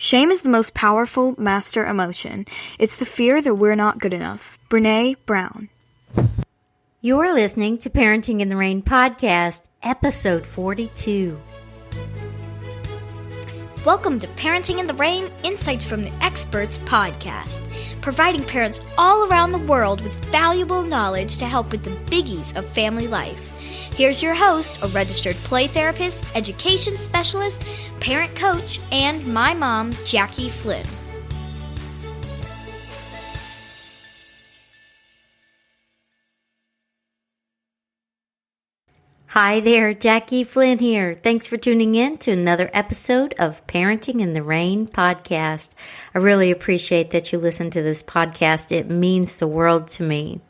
Shame is the most powerful master emotion. It's the fear that we're not good enough. Brené Brown. You're listening to Parenting in the Rain podcast, episode 42. Welcome to Parenting in the Rain Insights from the Experts podcast, providing parents all around the world with valuable knowledge to help with the biggies of family life. Here's your host, a registered play therapist, education specialist, parent coach, and my mom, Jackie Flynn. Hi there, Jackie Flynn here. Thanks for tuning in to another episode of Parenting in the Rain podcast. I really appreciate that you listen to this podcast. It means the world to me.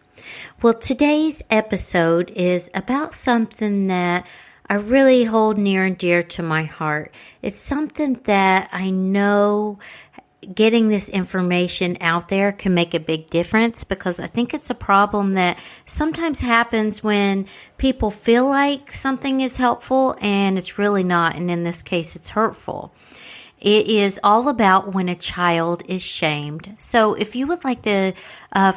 Well, today's episode is about something that I really hold near and dear to my heart. It's something that I know getting this information out there can make a big difference, because I think it's a problem that sometimes happens when people feel like something is helpful and it's really not, and in this case it's hurtful. It is all about when a child is shamed. So if you would like the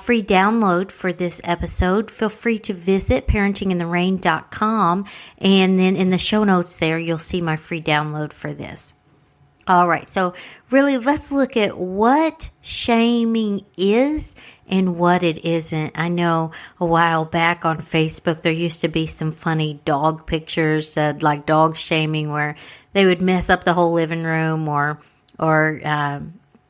free download for this episode, feel free to visit parentingintherain.com, and then in the show notes there you'll see my free download for this. All right, so really let's look at what shaming is and what it isn't. I know a while back on Facebook there used to be some funny dog pictures, like dog shaming, where they would mess up the whole living room or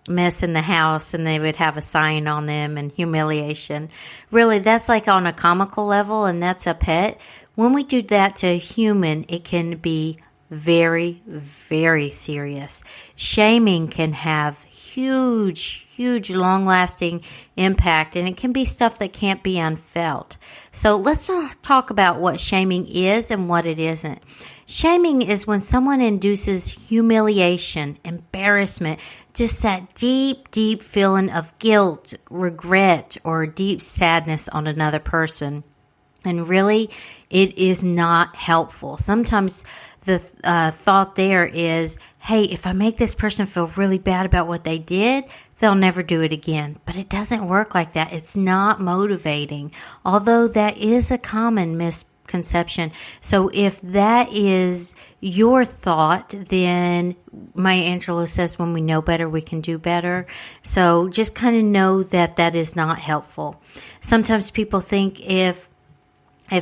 mess in the house, and they would have a sign on them, and humiliation. Really, that's like on a comical level, and that's a pet. When we do that to a human, it can be very, very serious. Shaming can have huge, long-lasting impact, and it can be stuff that can't be unfelt. So let's talk about what shaming is and what it isn't. Shaming is when someone induces humiliation, embarrassment, just that deep feeling of guilt, regret, or deep sadness on another person. And really, it is not helpful. Sometimes the thought there is, hey, if I make this person feel really bad about what they did, they'll never do it again. But it doesn't work like that. It's not motivating, although that is a common misconception. So if that is your thought, then Maya Angelou says, when we know better, we can do better. So just kind of know that that is not helpful. Sometimes people think if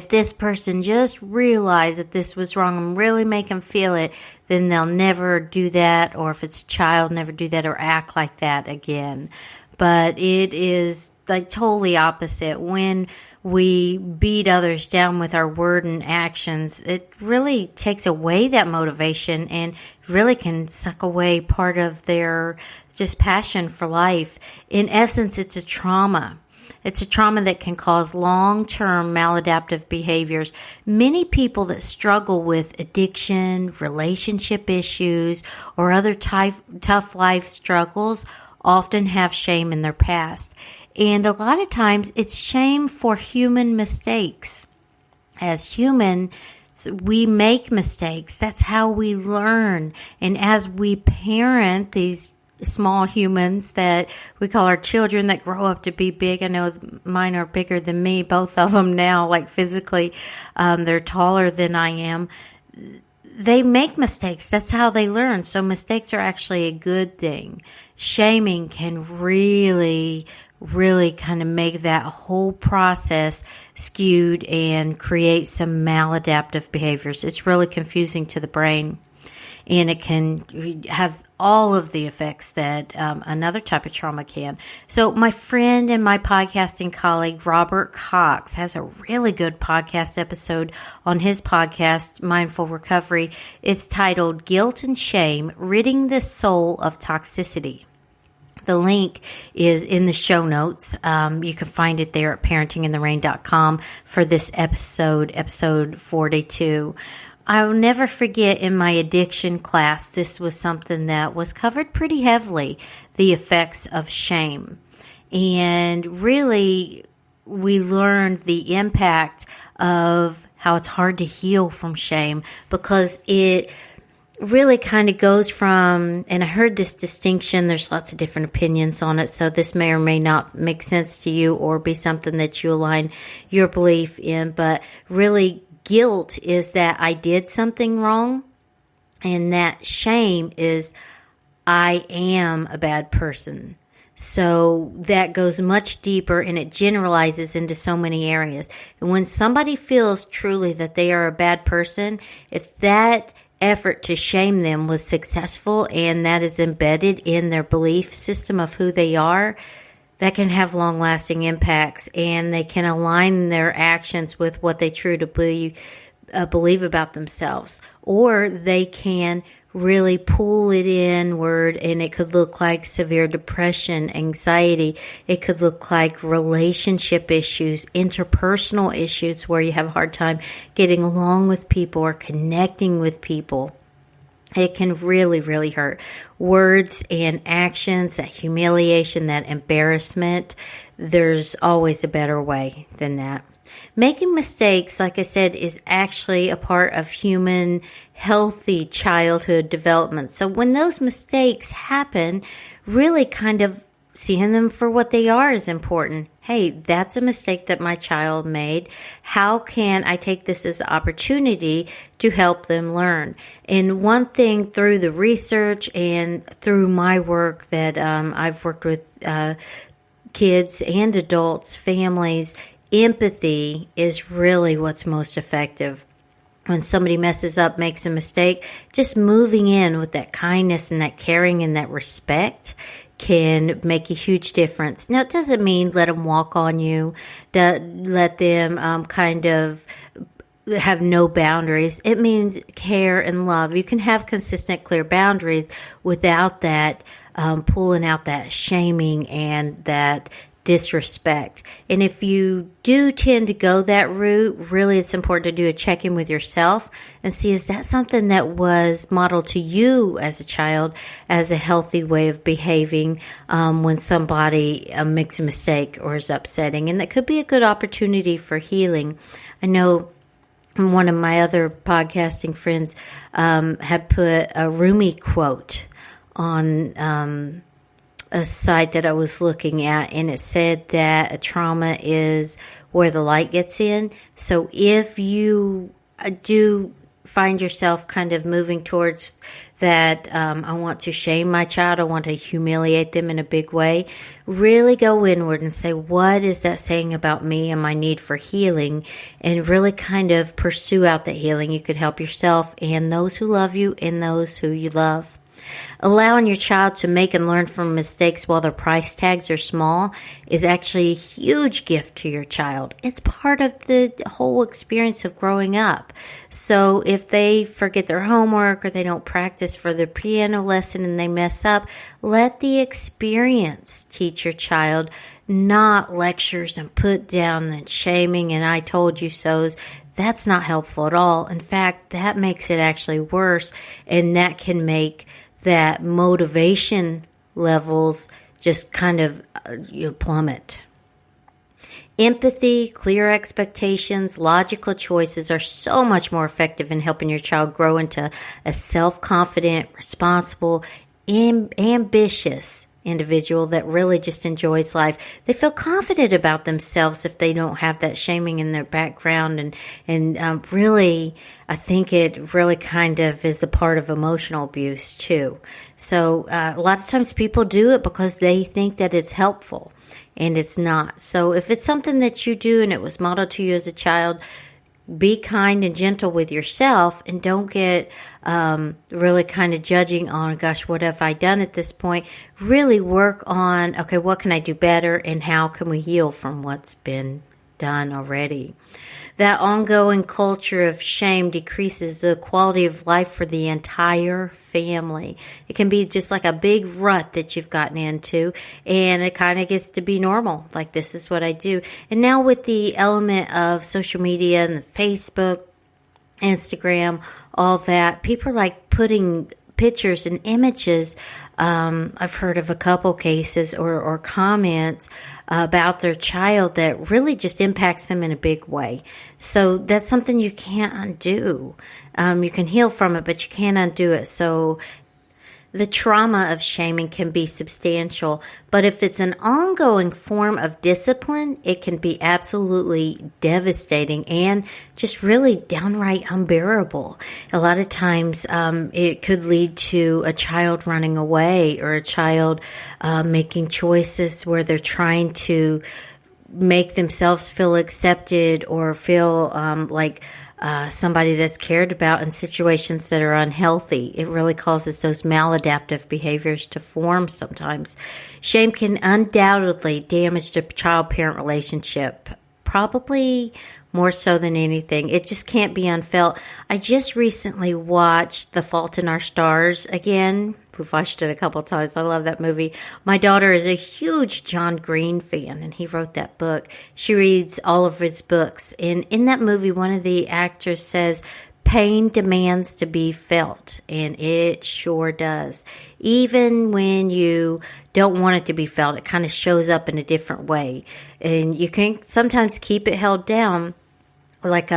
this person just realized that this was wrong and really make them feel it, then they'll never do that, or if it's a child, never do that or act like that again. But it is like totally opposite. When we beat others down with our word and actions, it really takes away that motivation and really can suck away part of their just passion for life. In essence, it's a trauma. It's a trauma that can cause long-term maladaptive behaviors. Many people that struggle with addiction, relationship issues, or other tough life struggles often have shame in their past. And a lot of times it's shame for human mistakes. As humans, we make mistakes. That's how we learn. And as we parent these small humans that we call our children that grow up to be big. I know mine are bigger than me, both of them now, like physically. They're taller than I am. They make mistakes. That's how they learn. So mistakes are actually a good thing. Shaming can really kind of make that whole process skewed and create some maladaptive behaviors. It's really confusing to the brain. And it can have all of the effects that another type of trauma can. So my friend and my podcasting colleague, Robert Cox, has a really good podcast episode on his podcast, Mindful Recovery. It's titled Guilt and Shame, Ridding the Soul of Toxicity. The link is in the show notes. You can find it there at parentingintherain.com for this episode 42. I'll never forget in my addiction class, this was something that was covered pretty heavily, the effects of shame. And really, we learned the impact of how it's hard to heal from shame, because it really kind of goes from, and I heard this distinction, there's lots of different opinions on it, so this may or may not make sense to you or be something that you align your belief in, but really guilt is that I did something wrong, and that shame is I am a bad person. So that goes much deeper and it generalizes into so many areas. And when somebody feels truly that they are a bad person, if that effort to shame them was successful and that is embedded in their belief system of who they are, that can have long-lasting impacts, and they can align their actions with what they truly believe about themselves. Or they can really pull it inward, and it could look like severe depression, anxiety. It could look like relationship issues, interpersonal issues where you have a hard time getting along with people or connecting with people. It can really, really hurt. Words and actions, that humiliation, that embarrassment, there's always a better way than that. Making mistakes, like I said, is actually a part of human healthy childhood development. So when those mistakes happen, really kind of seeing them for what they are is important. Hey, that's a mistake that my child made. How can I take this as an opportunity to help them learn? And one thing through the research and through my work that I've worked with kids and adults, families, empathy is really what's most effective. When somebody messes up, makes a mistake, just moving in with that kindness and that caring and that respect can make a huge difference. Now, it doesn't mean let them walk on you, let them kind of have no boundaries. It means care and love. You can have consistent, clear boundaries without that pulling out that shaming and that disrespect. And if you do tend to go that route, really it's important to do a check-in with yourself and see, is that something that was modeled to you as a child as a healthy way of behaving when somebody makes a mistake or is upsetting? And that could be a good opportunity for healing. I know one of my other podcasting friends had put a Rumi quote on a site that I was looking at, and it said that a trauma is where the light gets in. So if you do find yourself kind of moving towards that, I want to shame my child, I want to humiliate them in a big way, really go inward and say, what is that saying about me and my need for healing? And really kind of pursue out that healing. You could help yourself and those who love you and those who you love. Allowing your child to make and learn from mistakes while their price tags are small is actually a huge gift to your child. It's part of the whole experience of growing up. So if they forget their homework or they don't practice for their piano lesson and they mess up, let the experience teach your child, not lectures and put down and shaming and I told you so's. That's not helpful at all. In fact, that makes it actually worse, and that can make that motivation levels just kind of plummet. Empathy, clear expectations, logical choices are so much more effective in helping your child grow into a self-confident, responsible, ambitious individual that really just enjoys life. They feel confident about themselves if they don't have that shaming in their background, and really, I think it really kind of is a part of emotional abuse too. So a lot of times people do it because they think that it's helpful, and it's not. So if it's something that you do and it was modeled to you as a child, be kind and gentle with yourself, and don't get really kind of judging on, gosh, what have I done at this point? Really work on, okay, what can I do better, and how can we heal from what's been done already? That ongoing culture of shame decreases the quality of life for the entire family. It can be just like a big rut that you've gotten into, and it kind of gets to be normal. Like, this is what I do. And now with the element of social media and the Facebook, Instagram, all that, people are like putting pictures and images. I've heard of a couple cases or comments about their child that really just impacts them in a big way. So that's something you can't undo. You can heal from it, but you can't undo it. So the trauma of shaming can be substantial, but if it's an ongoing form of discipline, it can be absolutely devastating and just really downright unbearable. A lot of times it could lead to a child running away or a child making choices where they're trying to make themselves feel accepted or feel like somebody that's cared about in situations that are unhealthy. It really causes those maladaptive behaviors to form sometimes. Shame can undoubtedly damage the child-parent relationship, probably more so than anything. It just can't be unfelt. I just recently watched The Fault in Our Stars again. We've watched it a couple times. I love that movie. My daughter is a huge John Green fan, and he wrote that book. She reads all of his books. And in that movie, one of the actors says, pain demands to be felt, and it sure does. Even when you don't want it to be felt, it kind of shows up in a different way. And you can sometimes keep it held down, like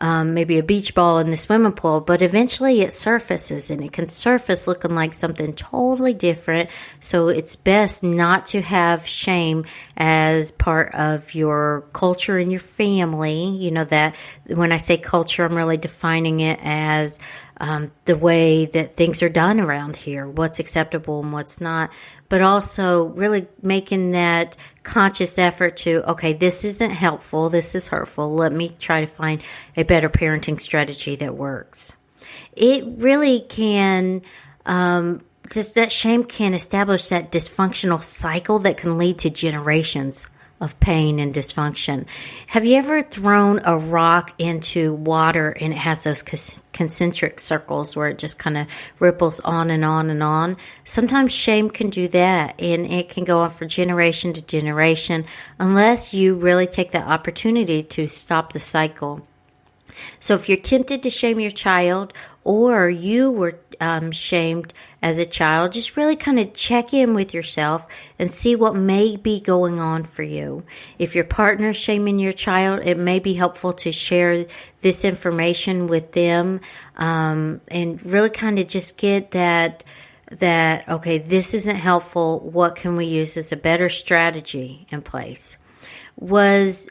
maybe a beach ball in the swimming pool, but eventually it surfaces, and it can surface looking like something totally different. So it's best not to have shame as part of your culture and your family. You know, that when I say culture, I'm really defining it as the way that things are done around here, what's acceptable and what's not, but also really making that conscious effort to, okay, this isn't helpful, this is hurtful, let me try to find a better parenting strategy that works. It really can, just that shame can establish that dysfunctional cycle that can lead to generations of pain and dysfunction. Have you ever thrown a rock into water and it has those concentric circles where it just kind of ripples on and on and on? Sometimes shame can do that, and it can go on for generation to generation unless you really take the opportunity to stop the cycle. So if you're tempted to shame your child, or you were shamed as a child, just really kind of check in with yourself and see what may be going on for you. If your partner's shaming your child, it may be helpful to share this information with them, and really kind of just get that, okay, this isn't helpful. What can we use as a better strategy in place? Was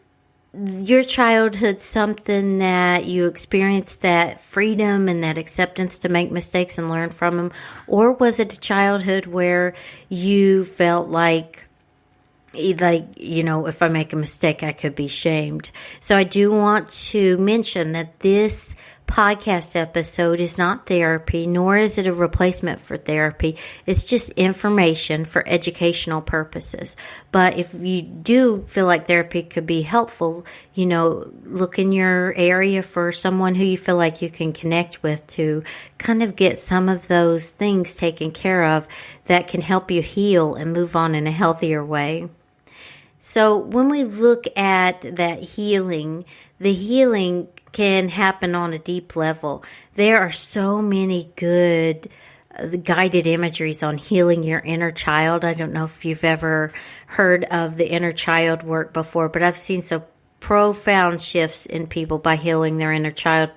your childhood something that you experienced that freedom and that acceptance to make mistakes and learn from them? Or was it a childhood where you felt like, you know, if I make a mistake, I could be shamed? So I do want to mention that this podcast episode is not therapy, nor is it a replacement for therapy. It's just information for educational purposes. But if you do feel like therapy could be helpful, you know, look in your area for someone who you feel like you can connect with to kind of get some of those things taken care of that can help you heal and move on in a healthier way. So when we look at that healing, the healing can happen on a deep level. There are so many good guided imageries on healing your inner child. I don't know if you've ever heard of the inner child work before, but I've seen some profound shifts in people by healing their inner child,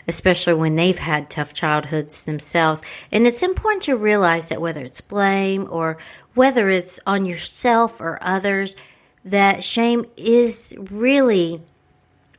especially when they've had tough childhoods themselves. And it's important to realize that whether it's blame or whether it's on yourself or others, that shame is really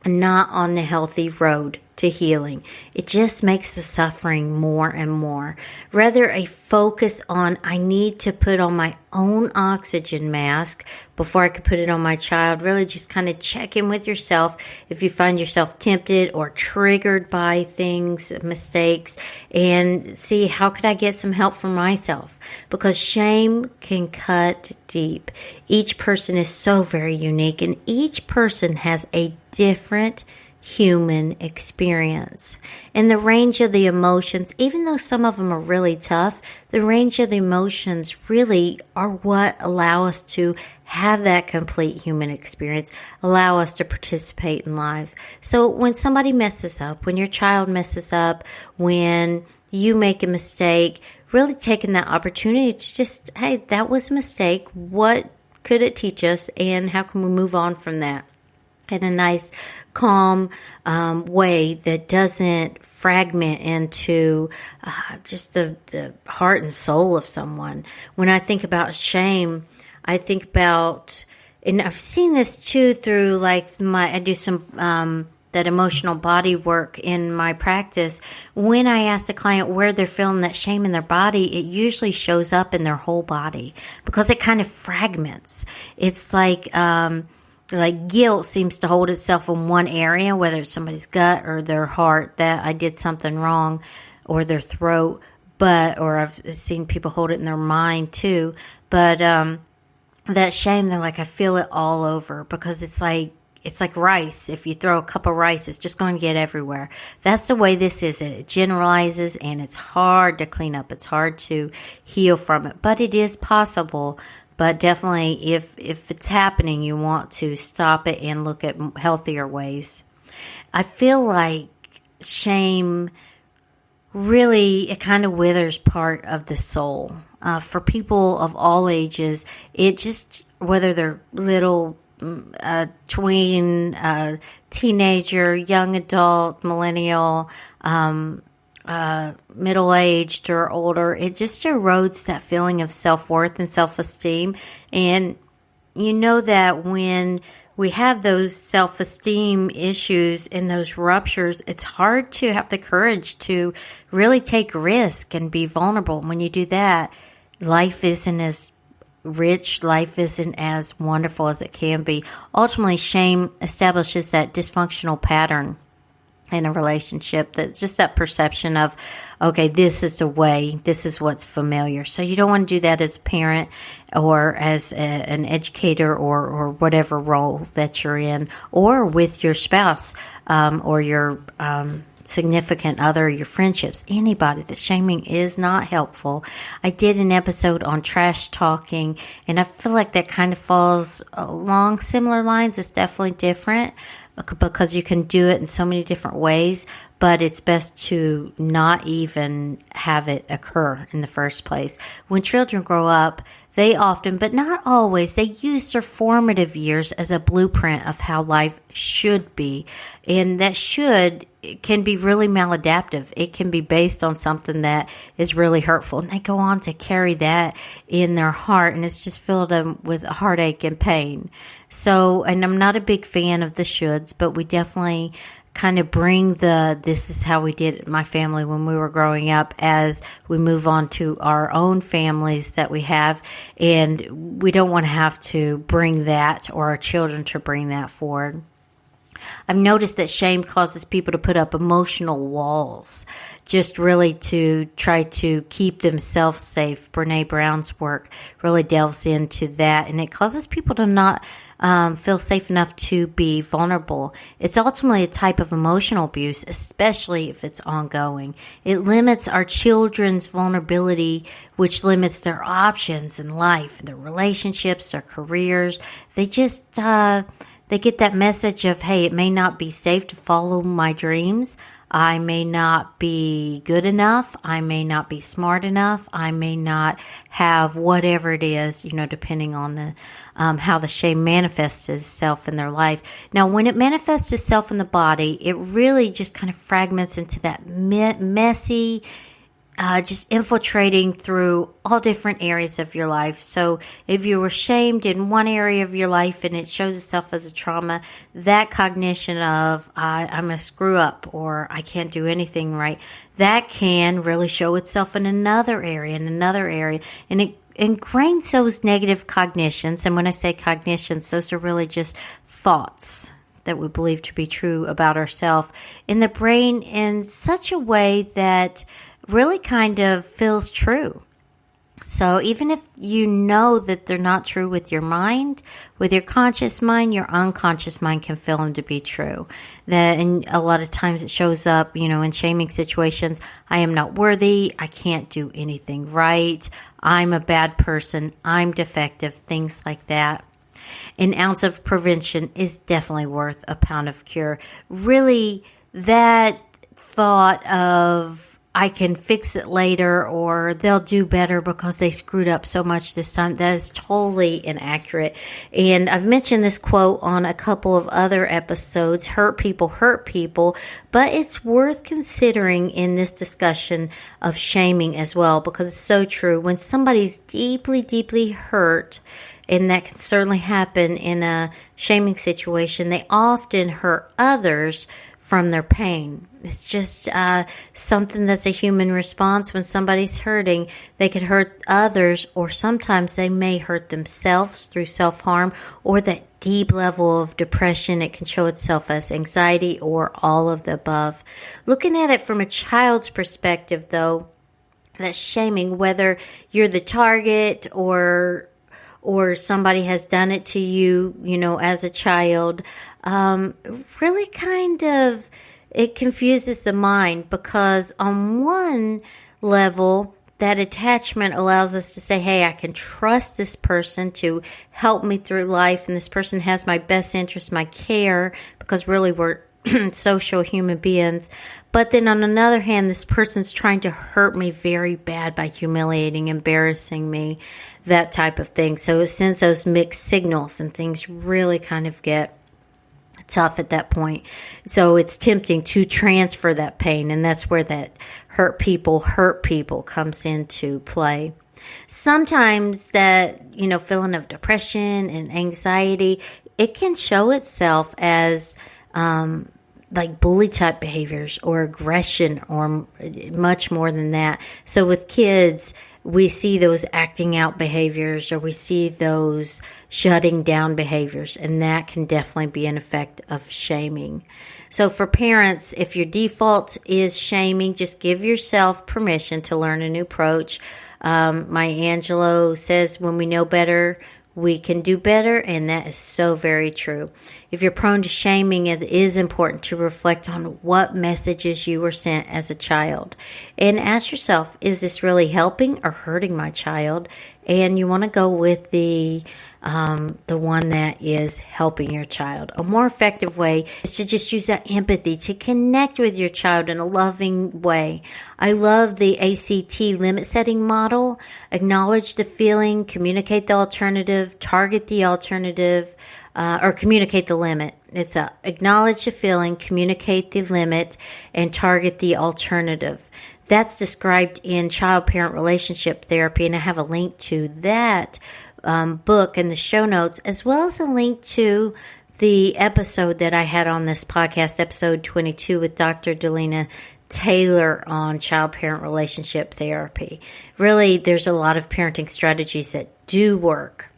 not on the healthy road to healing. It just makes the suffering more and more. Rather, a focus on, I need to put on my own oxygen mask before I could put it on my child. Really just kind of check in with yourself if you find yourself tempted or triggered by things, mistakes, and see, how could I get some help for myself? Because shame can cut deep. Each person is so very unique, and each person has a different human experience. And the range of the emotions, even though some of them are really tough, the range of the emotions really are what allow us to have that complete human experience, allow us to participate in life. So when somebody messes up, when your child messes up, when you make a mistake, really taking that opportunity to just, hey, that was a mistake. What could it teach us, and how can we move on from that in a nice, calm way that doesn't fragment into just the heart and soul of someone. When I think about shame, I think about, and I've seen this too through I do some that emotional body work in my practice. When I ask the client where they're feeling that shame in their body, it usually shows up in their whole body because it kind of fragments. It's like guilt seems to hold itself in one area, whether it's somebody's gut or their heart, that I did something wrong, or their throat, or I've seen people hold it in their mind too. But that shame, they're like, I feel it all over, because it's like rice. If you throw a cup of rice, it's just going to get everywhere. That's the way this is. It generalizes, and it's hard to clean up. It's hard to heal from it, but it is possible. But definitely, if it's happening, you want to stop it and look at healthier ways. I feel like shame really, it kind of withers part of the soul. For people of all ages, it just, whether they're little, tween, teenager, young adult, millennial, middle-aged or older, it just erodes that feeling of self-worth and self-esteem. And you know that when we have those self-esteem issues and those ruptures, it's hard to have the courage to really take risk and be vulnerable. When you do that, life isn't as rich, life isn't as wonderful as it can be. Ultimately, shame establishes that dysfunctional pattern in a relationship, that's just that perception of, okay, this is the way, this is what's familiar. So you don't want to do that as a parent or as an educator or whatever role that you're in, or with your spouse or your significant other, your friendships, anybody. That shaming is not helpful. I did an episode on trash talking, and I feel like that kind of falls along similar lines. It's definitely different, because you can do it in so many different ways, but it's best to not even have it occur in the first place. When children grow up, they often, but not always, they use their formative years as a blueprint of how life should be. And that can be really maladaptive. It can be based on something that is really hurtful, and they go on to carry that in their heart, and it's just filled them with heartache and pain. So, and I'm not a big fan of the shoulds, but we definitely kind of bring this is how we did it in my family when we were growing up, as we move on to our own families that we have, and we don't want to have to bring that, or our children to bring that forward. I've noticed that shame causes people to put up emotional walls, just really to try to keep themselves safe. Brene Brown's work really delves into that, and it causes people to not feel safe enough to be vulnerable. It's ultimately a type of emotional abuse, especially if it's ongoing. It limits our children's vulnerability, which limits their options in life, their relationships, their careers. They just they get that message of, hey, it may not be safe to follow my dreams. I may not be good enough. I may not be smart enough. I may not have whatever it is, depending on the how the shame manifests itself in their life. Now, when it manifests itself in the body, it really just kind of fragments into that messy, just infiltrating through all different areas of your life. So if you were shamed in one area of your life and it shows itself as a trauma, that cognition of I'm a screw up, or I can't do anything right, that can really show itself in another area, and it ingrains those negative cognitions. And when I say cognitions, those are really just thoughts that we believe to be true about ourselves in the brain in such a way that really kind of feels true. So even if you know that they're not true with your mind, with your conscious mind, your unconscious mind can feel them to be true. And a lot of times it shows up, in shaming situations. I am not worthy. I can't do anything right. I'm a bad person. I'm defective. Things like that. An ounce of prevention is definitely worth a pound of cure. Really, that thought of I can fix it later or they'll do better because they screwed up so much this time, that is totally inaccurate. And I've mentioned this quote on a couple of other episodes, hurt people, but it's worth considering in this discussion of shaming as well, because it's so true. When somebody's deeply, deeply hurt, and that can certainly happen in a shaming situation, they often hurt others from their pain. It's just something that's a human response. When somebody's hurting, they could hurt others, or sometimes they may hurt themselves through self-harm or that deep level of depression. It can show itself as anxiety or all of the above. Looking at it from a child's perspective, though, that shaming, whether you're the target or somebody has done it to you, as a child, really kind of, it confuses the mind, because on one level, that attachment allows us to say, hey, I can trust this person to help me through life, and this person has my best interest, my care, because really we're social human beings. But then on another hand, this person's trying to hurt me very bad by humiliating, embarrassing me, that type of thing. So it sends those mixed signals, and things really kind of get tough at that point. So it's tempting to transfer that pain, and that's where that hurt people comes into play. Sometimes that, feeling of depression and anxiety, it can show itself as like bully type behaviors or aggression, or much more than that. So with kids, we see those acting out behaviors, or we see those shutting down behaviors, and that can definitely be an effect of shaming. So for parents, if your default is shaming, just give yourself permission to learn a new approach. Maya Angelou says, when we know better, we can do better, and that is so very true. If you're prone to shaming, it is important to reflect on what messages you were sent as a child. And ask yourself, is this really helping or hurting my child? And you want to go with the one that is helping your child. A more effective way is to just use that empathy to connect with your child in a loving way. I love the ACT limit setting model. Acknowledge the feeling, communicate the alternative, target the alternative, or communicate the limit. It's acknowledge the feeling, communicate the limit, and target the alternative. That's described in child-parent relationship therapy, and I have a link to that book in the show notes, as well as a link to the episode that I had on this podcast, episode 22, with Dr. Delina Taylor on child-parent relationship therapy. Really, there's a lot of parenting strategies that do work.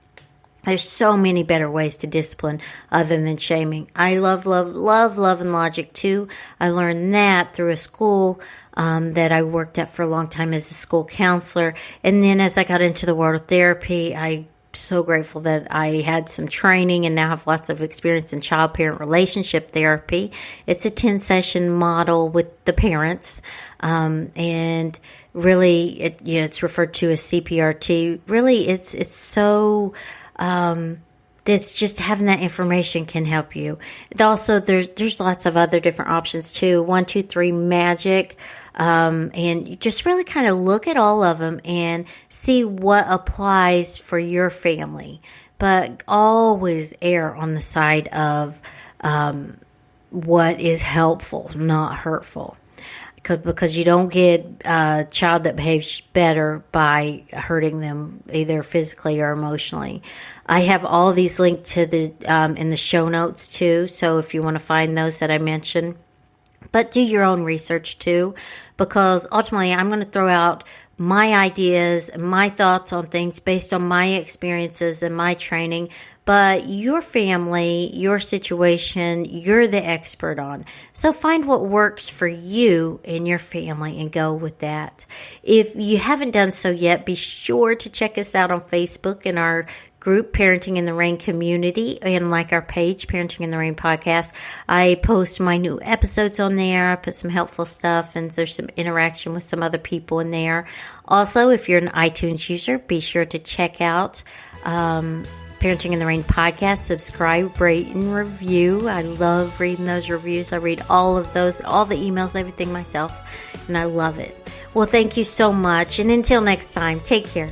There's so many better ways to discipline other than shaming. I love and logic too. I learned that through a school that I worked at for a long time as a school counselor. And then as I got into the world of therapy, I'm so grateful that I had some training and now have lots of experience in child-parent relationship therapy. It's a 10-session model with the parents. And really, it's referred to as CPRT. Really, it's so... it's just having that information can help you. Also, there's lots of other different options too. 1, 2, 3 Magic. And you just really kind of look at all of them and see what applies for your family. But always err on the side of what is helpful, not hurtful. Because you don't get a child that behaves better by hurting them either physically or emotionally. I have all these linked to the in the show notes too. So if you want to find those that I mentioned, but do your own research too, because ultimately I'm going to throw out my ideas and my thoughts on things based on my experiences and my training. But your family, your situation, you're the expert on. So find what works for you and your family and go with that. If you haven't done so yet, be sure to check us out on Facebook in our group, Parenting in the Rain community, and like our page, Parenting in the Rain podcast. I post my new episodes on there. I put some helpful stuff, and there's some interaction with some other people in there. Also, if you're an iTunes user, be sure to check out Parenting in the Rain podcast. Subscribe, rate, and review. I love reading those reviews. I read all of those, all the emails, everything myself, and I love it. Well, thank you so much. And until next time, take care.